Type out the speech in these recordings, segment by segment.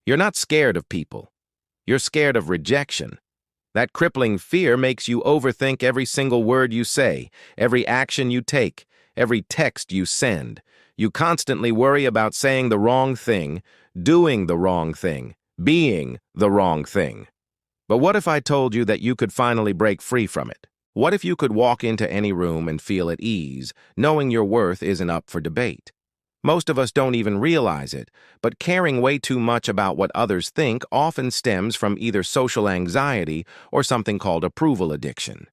You're not scared of people. You're scared of rejection. That crippling fear makes you overthink every single word you say, every action you take, every text you send. You constantly worry about saying the wrong thing, doing the wrong thing, being the wrong thing. But what if I told you that you could finally break free from it? What if you could walk into any room and feel at ease, knowing your worth isn't up for debate? Most of us don't even realize it, but caring way too much about what others think often stems from either social anxiety or something called approval addiction.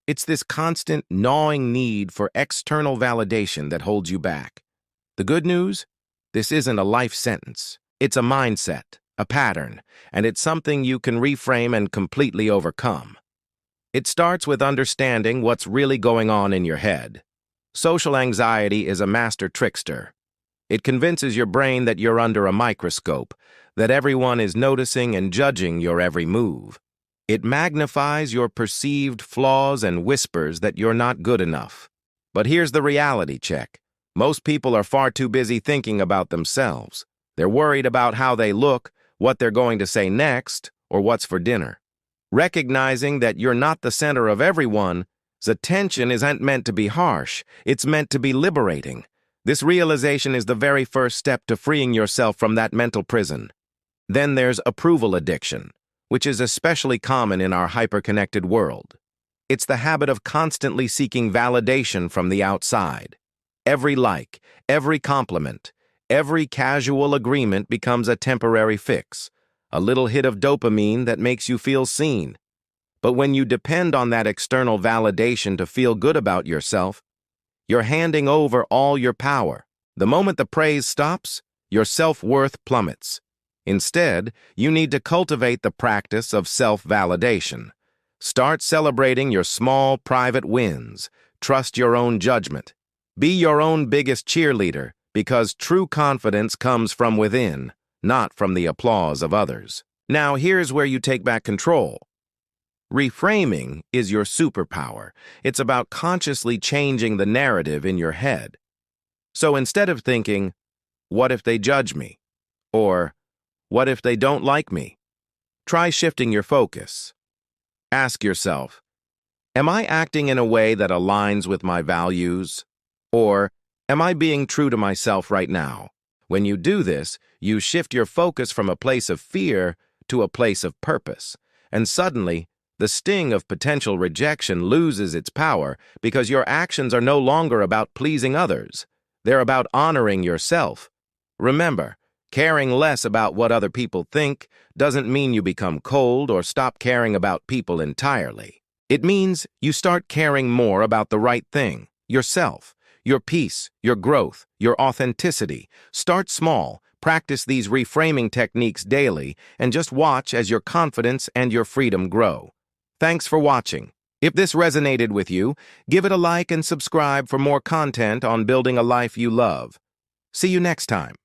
It's this constant, gnawing need for external validation that holds you back. The good news? This isn't a life sentence. It's a mindset, a pattern, and it's something you can reframe and completely overcome. It starts with understanding what's really going on in your head. Social anxiety is a master trickster. It convinces your brain that you're under a microscope, that everyone is noticing and judging your every move. It magnifies your perceived flaws and whispers that you're not good enough. But here's the reality check. Most people are far too busy thinking about themselves. They're worried about how they look, what they're going to say next, or what's for dinner. Recognizing that you're not the center of everyone's attention isn't meant to be harsh. It's meant to be liberating. This realization is the very first step to freeing yourself from that mental prison. Then there's approval addiction, which is especially common in our hyper-connected world. It's the habit of constantly seeking validation from the outside. Every like, every compliment, every casual agreement becomes a temporary fix, a little hit of dopamine that makes you feel seen. But when you depend on that external validation to feel good about yourself, you're handing over all your power. The moment the praise stops, your self-worth plummets. Instead, you need to cultivate the practice of self-validation. Start celebrating your small, private wins. Trust your own judgment. Be your own biggest cheerleader, because true confidence comes from within, not from the applause of others. Now, here's where you take back control. Reframing is your superpower. It's about consciously changing the narrative in your head. So instead of thinking, "What if they judge me?" or "What if they don't like me?" try shifting your focus. Ask yourself, am I acting in a way that aligns with my values? Or am I being true to myself right now? When you do this, you shift your focus from a place of fear to a place of purpose. And suddenly, the sting of potential rejection loses its power because your actions are no longer about pleasing others. They're about honoring yourself. Remember, caring less about what other people think doesn't mean you become cold or stop caring about people entirely. It means you start caring more about the right thing, yourself, your peace, your growth, your authenticity. Start small, practice these reframing techniques daily, and just watch as your confidence and your freedom grow. Thanks for watching. If this resonated with you, give it a like and subscribe for more content on building a life you love. See you next time.